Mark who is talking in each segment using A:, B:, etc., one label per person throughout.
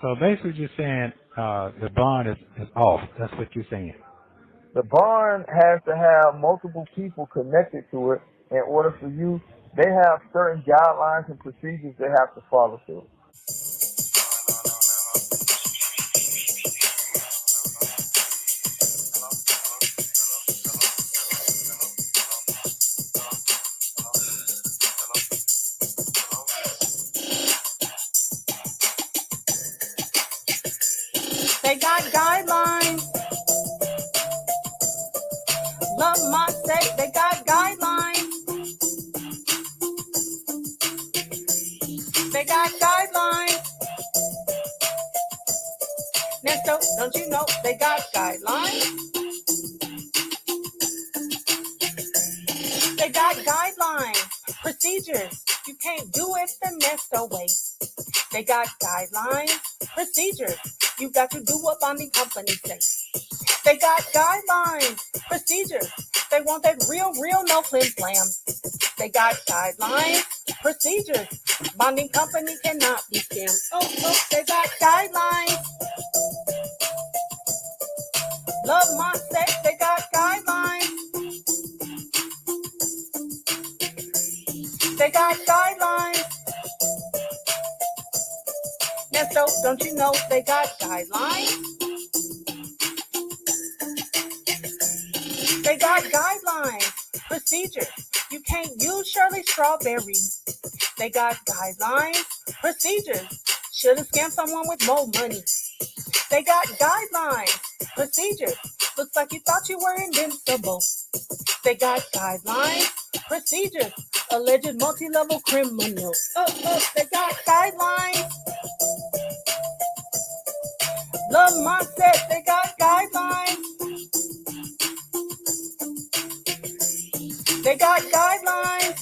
A: So basically, you're saying the bond is off. That's what you're saying.
B: The bond has to have multiple people connected to it in order for you. They have certain guidelines and procedures they have to follow through.
C: They got guidelines. Lamont said they got guidelines. They got guidelines. Nesto, don't you know they got guidelines? They got guidelines, procedures. You can't do it the Nesto way. They got guidelines, procedures. You got to do what bonding companies say. They got guidelines, procedures. They want that real, no flim flam. They got guidelines, procedures. Bonding company cannot be scammed. Oh, they got guidelines. Lamont said they got guidelines. They got guidelines. Nesto, don't you know they got guidelines? They got guidelines, procedures. You can't use Shirley strawberry. They got guidelines, procedures. Shouldn't scam someone with more money. They got guidelines, procedures. Looks like you thought you were invincible. They got guidelines, procedures. Alleged multi-level criminal. They got guidelines. Lamont said they got guidelines. They got guidelines.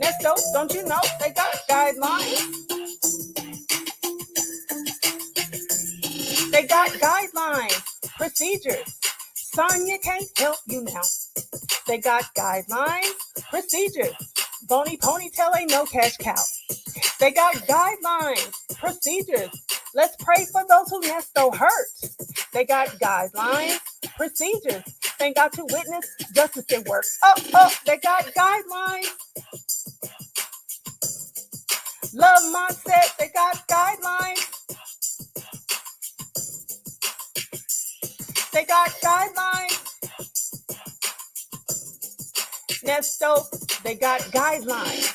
C: Nesto, don't you know they got guidelines? They got guidelines, procedures. Sonya can't help you now. They got guidelines, procedures. Bony ponytail ain't no cash cow. They got guidelines, procedures. Let's pray for those who Nesto hurt. They got guidelines, procedures. They got to witness justice at work. They got guidelines. Lamont said they got guidelines. They got guidelines. Nesto, they got guidelines.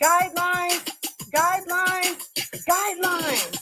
C: Guidelines, guidelines, guidelines.